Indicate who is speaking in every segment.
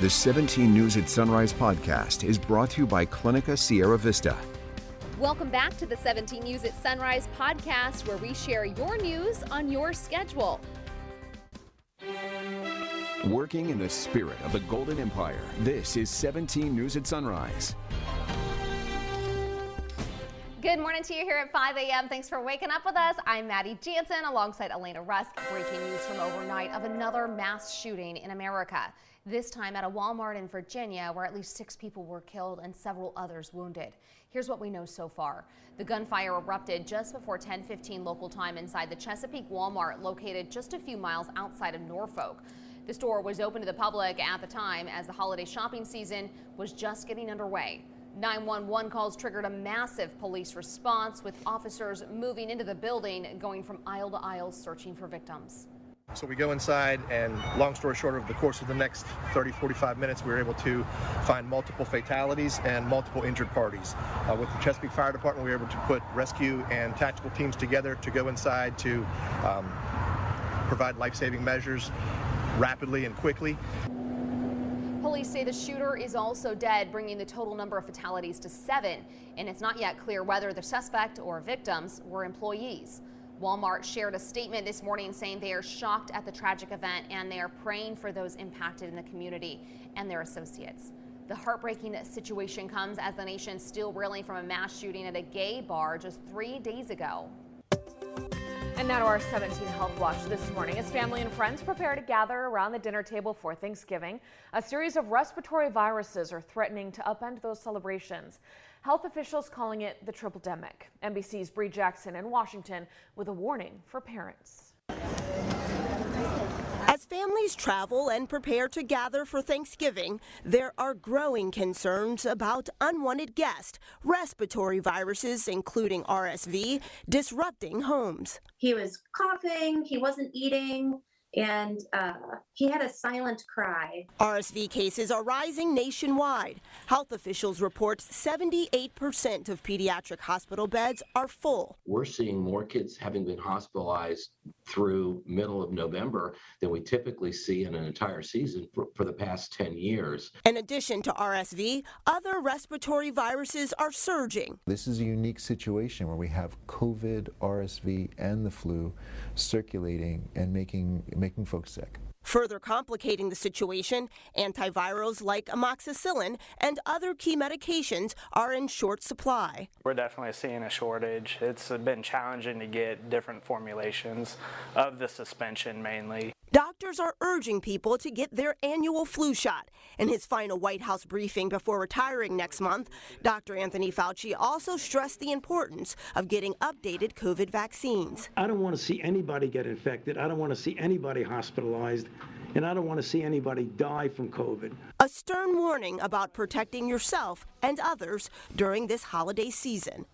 Speaker 1: The 17 News at Sunrise podcast is brought to you by Clinica Sierra Vista.
Speaker 2: Welcome back to the 17 News at Sunrise podcast, where we share your news on your schedule.
Speaker 1: Working in the spirit of the Golden Empire, this is 17 News at Sunrise.
Speaker 2: Good morning to you here at 5 a.m. Thanks for waking up with us. I'm Maddie Jansen alongside Elena Rusk. Breaking news from overnight of another mass shooting in America. This time at a Walmart in Virginia, where at least 6 people were killed and several others wounded. Here's what we know so far. The gunfire erupted just before 10:15 local time inside the Chesapeake Walmart, located just a few miles outside of Norfolk. The store was open to the public at the time, as the holiday shopping season was just getting underway. 911 calls triggered a massive police response, with officers moving into the building, going from aisle to aisle searching for victims.
Speaker 3: So we go inside, and long story short, over the course of the next 30-45 minutes, we were able to find multiple fatalities and multiple injured parties. With the Chesapeake Fire Department, we were able to put rescue and tactical teams together to go inside to provide life-saving measures rapidly and quickly.
Speaker 2: Police say the shooter is also dead, bringing the total number of fatalities to 7, and it's not yet clear whether the suspect or victims were employees. Walmart shared a statement this morning saying they are shocked at the tragic event, and they are praying for those impacted in the community and their associates. The heartbreaking situation comes as the nation's still reeling from a mass shooting at a gay bar just 3 days ago.
Speaker 4: And now to our 17 Health Watch this morning. As family and friends prepare to gather around the dinner table for Thanksgiving, a series of respiratory viruses are threatening to upend those celebrations. Health officials calling it the triple-demic. NBC's Bree Jackson in Washington with a warning for parents.
Speaker 5: As families travel and prepare to gather for Thanksgiving, there are growing concerns about unwanted guests, respiratory viruses, including RSV, disrupting homes.
Speaker 6: He was coughing, he wasn't eating, and he had a silent cry.
Speaker 5: RSV cases are rising nationwide. Health officials report 78% of pediatric hospital beds are full.
Speaker 7: We're seeing more kids having been hospitalized through middle of November than we typically see in an entire season for the past 10 years.
Speaker 5: In addition to RSV, other respiratory viruses are surging.
Speaker 8: This is a unique situation where we have COVID, RSV, and the flu circulating and making folks sick.
Speaker 5: Further complicating the situation, antivirals like amoxicillin and other key medications are in short supply.
Speaker 9: We're definitely seeing a shortage. It's been challenging to get different formulations of the suspension mainly.
Speaker 5: Doctors are urging people to get their annual flu shot. In his final White House briefing before retiring next month, Dr. Anthony Fauci also stressed the importance of getting updated COVID vaccines.
Speaker 10: I don't want to see anybody get infected. I don't want to see anybody hospitalized. And I don't want to see anybody die from COVID.
Speaker 5: A stern warning about protecting yourself and others during this holiday season.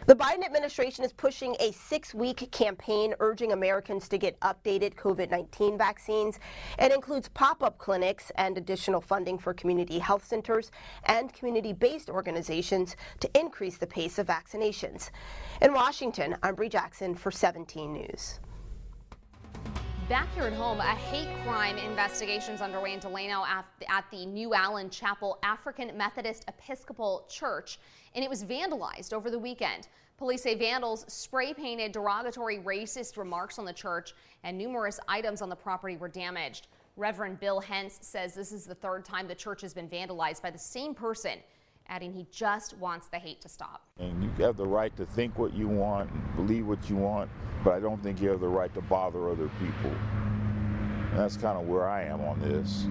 Speaker 5: The Biden administration is pushing a 6-week campaign urging Americans to get updated COVID-19 vaccines. It includes pop-up clinics and additional funding for community health centers and community-based organizations to increase the pace of vaccinations. In Washington, I'm Bree Jackson for 17 News.
Speaker 2: Back here at home, a hate crime investigation is underway in Delano at the New Allen Chapel African Methodist Episcopal Church, and it was vandalized over the weekend. Police say vandals spray painted derogatory racist remarks on the church, and numerous items on the property were damaged. Reverend Bill Hentz says this is the 3rd time the church has been vandalized by the same person, adding he just wants the hate to stop.
Speaker 11: And you have the right to think what you want, and believe what you want, but I don't think you have the right to bother other people. And that's kind of where I am on this.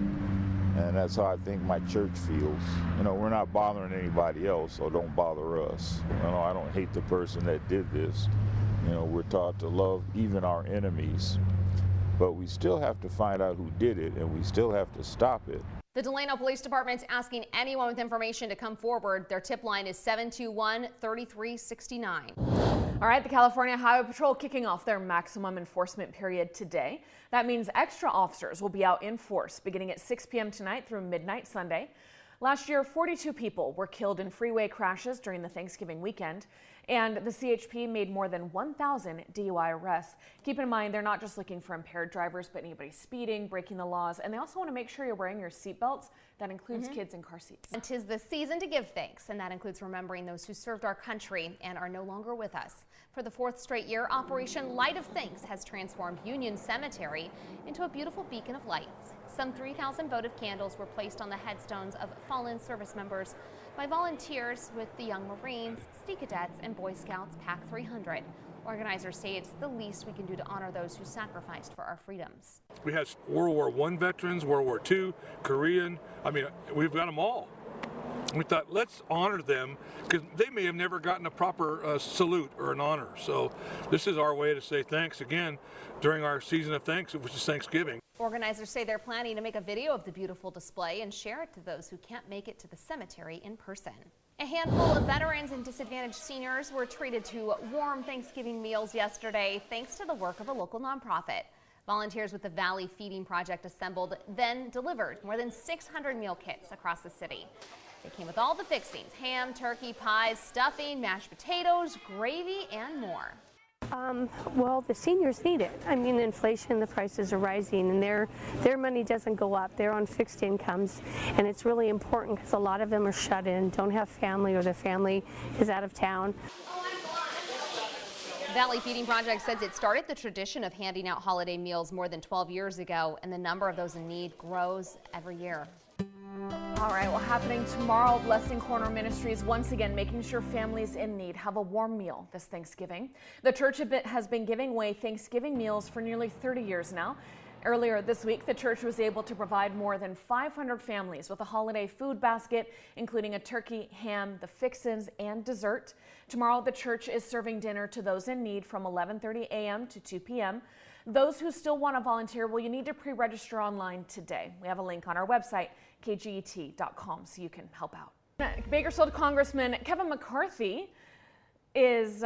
Speaker 11: And that's how I think my church feels. You know, we're not bothering anybody else, so don't bother us. You know, I don't hate the person that did this. You know, we're taught to love even our enemies. But we still have to find out who did it, and we still have to stop it.
Speaker 2: The Delano Police Department's asking anyone with information to come forward. Their tip line is 721-3369.
Speaker 4: All right, the California Highway Patrol kicking off their maximum enforcement period today. That means extra officers will be out in force beginning at 6 p.m. tonight through midnight Sunday. Last year, 42 people were killed in freeway crashes during the Thanksgiving weekend. And the CHP made more than 1,000 DUI arrests. Keep in mind, they're not just looking for impaired drivers, but anybody speeding, breaking the laws. And they also want to make sure you're wearing your seatbelts. That includes kids in car seats.
Speaker 2: And 'tis the season to give thanks, and that includes remembering those who served our country and are no longer with us. For the 4th straight year, Operation Light of Thanks has transformed Union Cemetery into a beautiful beacon of lights. Some 3,000 votive candles were placed on the headstones of fallen service members by volunteers with the Young Marines, Sea Cadets, and Boy Scouts PAC 300. Organizers say it's the least we can do to honor those who sacrificed for our freedoms.
Speaker 12: We have World War I veterans, World War II, Korean. I mean, we've got them all. We thought, let's honor them, because they may have never gotten a proper salute or an honor. So this is our way to say thanks again during our season of thanks, which is Thanksgiving.
Speaker 2: Organizers say they're planning to make a video of the beautiful display and share it to those who can't make it to the cemetery in person. A handful of veterans and disadvantaged seniors were treated to warm Thanksgiving meals yesterday thanks to the work of a local nonprofit. Volunteers with the Valley Feeding Project assembled, then delivered more than 600 meal kits across the city. They came with all the fixings: ham, turkey, pies, stuffing, mashed potatoes, gravy, and more.
Speaker 13: Well, the seniors need it. I mean, inflation, the prices are rising, and their money doesn't go up. They're on fixed incomes, and it's really important because a lot of them are shut in, don't have family, or their family is out of town.
Speaker 2: Valley Feeding Project says it started the tradition of handing out holiday meals more than 12 years ago, and the number of those in need grows every year.
Speaker 4: All right, well, happening tomorrow, Blessing Corner Ministries once again making sure families in need have a warm meal this Thanksgiving. The church has been giving away Thanksgiving meals for nearly 30 years now. Earlier this week, the church was able to provide more than 500 families with a holiday food basket, including a turkey, ham, the fixins, and dessert. Tomorrow, the church is serving dinner to those in need from 11:30 a.m. to 2 p.m. Those who still want to volunteer, well, you need to pre-register online today. We have a link on our website, kget.com, so you can help out. Bakersfield Congressman Kevin McCarthy is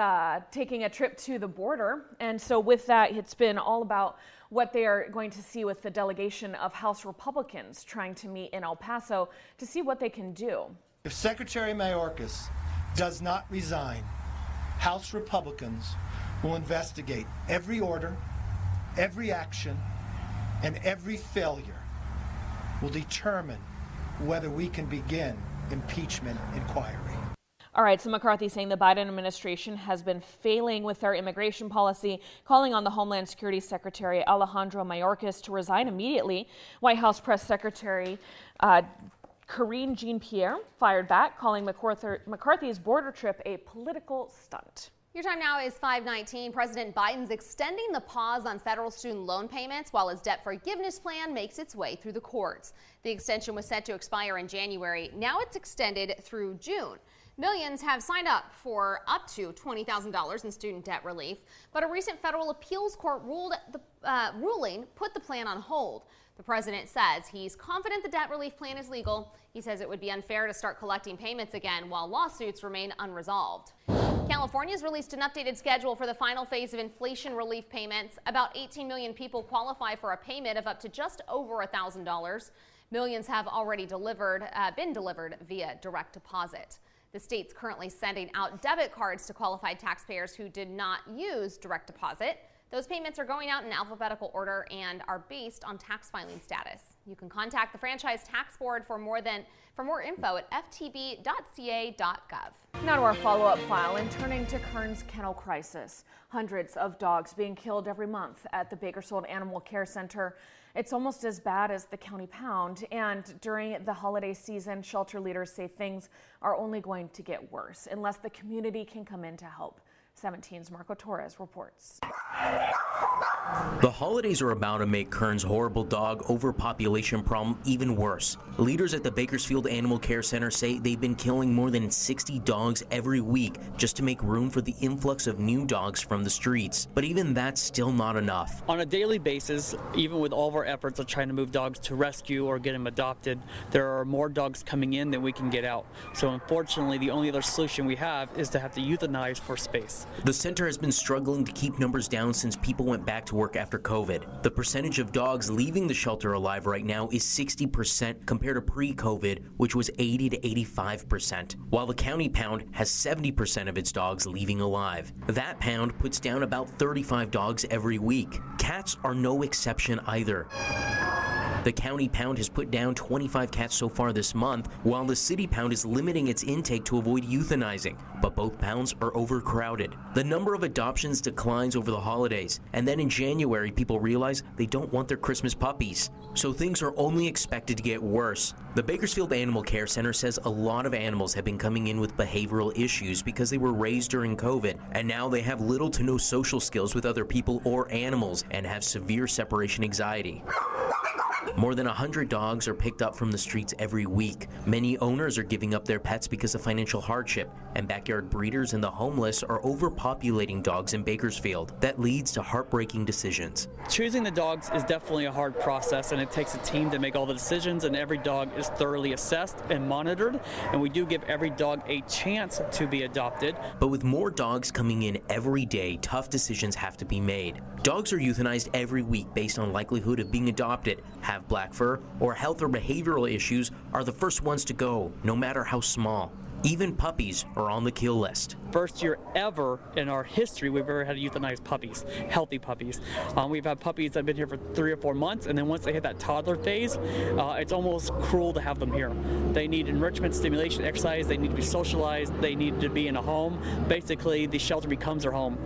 Speaker 4: taking a trip to the border, and so with that, it's been all about what they are going to see with the delegation of House Republicans trying to meet in El Paso to see what they can do.
Speaker 14: If Secretary Mayorkas does not resign, House Republicans will investigate every order, every action, and every failure. Will determine whether we can begin impeachment inquiry.
Speaker 4: All right, so McCarthy saying the Biden administration has been failing with their immigration policy, calling on the Homeland Security Secretary Alejandro Mayorkas to resign immediately. White House Press Secretary Karine Jean-Pierre fired back, calling McCarthy's border trip a political stunt.
Speaker 2: Your time now is 5:19. President Biden's extending the pause on federal student loan payments while his debt forgiveness plan makes its way through the courts. The extension was set to expire in January. Now it's extended through June. Millions have signed up for up to $20,000 in student debt relief, but a recent federal appeals court ruling put the plan on hold. The president says he's confident the debt relief plan is legal. He says it would be unfair to start collecting payments again while lawsuits remain unresolved. California's released an updated schedule for the final phase of inflation relief payments. About 18 million people qualify for a payment of up to just over $1,000. Millions have already been delivered via direct deposit. The state's currently sending out debit cards to qualified taxpayers who did not use direct deposit. Those payments are going out in alphabetical order and are based on tax filing status. You can contact the Franchise Tax Board for more info at ftb.ca.gov.
Speaker 4: Now to our follow-up file, and turning to Kern's kennel crisis. Hundreds of dogs being killed every month at the Bakersfield Animal Care Center. It's almost as bad as the county pound, and during the holiday season, shelter leaders say things are only going to get worse unless the community can come in to help. 17's Marco Torres reports.
Speaker 15: The holidays are about to make Kern's horrible dog overpopulation problem even worse. Leaders at the Bakersfield Animal Care Center say they've been killing more than 60 dogs every week just to make room for the influx of new dogs from the streets. But even that's still not enough.
Speaker 16: On a daily basis, even with all of our efforts of trying to move dogs to rescue or get them adopted, there are more dogs coming in than we can get out. So unfortunately, the only other solution we have is to have to euthanize for space. dogs.
Speaker 15: The center has been struggling to keep numbers down since people went back to work after COVID. The percentage of dogs leaving the shelter alive right now is 60% compared to pre-COVID, which was 80 to 85%, while the county pound has 70% of its dogs leaving alive. That pound puts down about 35 dogs every week. Cats are no exception either. The county pound has put down 25 cats so far this month, while the city pound is limiting its intake to avoid euthanizing, but both pounds are overcrowded. The number of adoptions declines over the holidays, and then in January, people realize they don't want their Christmas puppies. So things are only expected to get worse. The Bakersfield Animal Care Center says a lot of animals have been coming in with behavioral issues because they were raised during COVID, and now they have little to no social skills with other people or animals and have severe separation anxiety. More than 100 dogs are picked up from the streets every week. Many owners are giving up their pets because of financial hardship, and backyard breeders and the homeless are overpopulating dogs in Bakersfield. That leads to heartbreaking decisions.
Speaker 16: Choosing the dogs is definitely a hard process, and it takes a team to make all the decisions, and every dog is thoroughly assessed and monitored, and we do give every dog a chance to be adopted.
Speaker 15: But with more dogs coming in every day, tough decisions have to be made. Dogs are euthanized every week based on likelihood of being adopted, have black fur, or health or behavioral issues are the first ones to go, no matter how small. Even puppies are on the kill list.
Speaker 16: First year ever in our history we've ever had to euthanize puppies, healthy puppies. We've had puppies that have been here for 3 or 4 months, and then once they hit that toddler phase, it's almost cruel to have them here. They need enrichment, stimulation, exercise, they need to be socialized, they need to be in a home. Basically, the shelter becomes their home.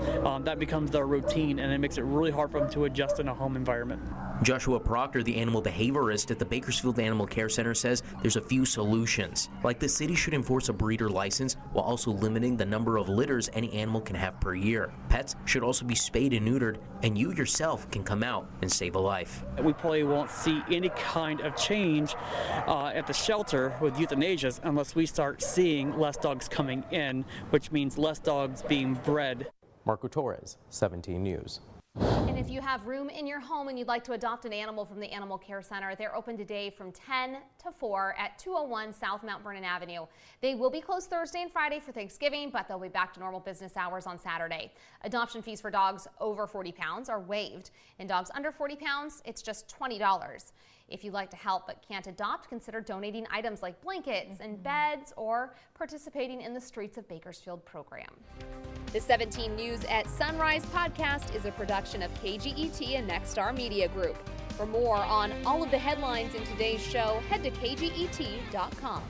Speaker 16: That becomes their routine, and it makes it really hard for them to adjust in a home environment.
Speaker 15: Joshua Proctor, the animal behaviorist at the Bakersfield Animal Care Center, says there's a few solutions. Like the city should enforce a breeder license while also limiting the number of litters any animal can have per year. Pets should also be spayed and neutered, and you yourself can come out and save a life.
Speaker 16: We probably won't see any kind of change at the shelter with euthanasias unless we start seeing less dogs coming in, which means less dogs being bred.
Speaker 17: Marco Torres, 17 News.
Speaker 2: And if you have room in your home and you'd like to adopt an animal from the Animal Care Center, they're open today from 10 to 4 at 201 South Mount Vernon Avenue. They will be closed Thursday and Friday for Thanksgiving, but they'll be back to normal business hours on Saturday. Adoption fees for dogs over 40 pounds are waived, and dogs under 40 pounds, it's just $20. If you'd like to help but can't adopt, consider donating items like blankets and beds or participating in the Streets of Bakersfield program. The 17 News at Sunrise podcast is a production of KGET and Nexstar Media Group. For more on all of the headlines in today's show, head to kget.com.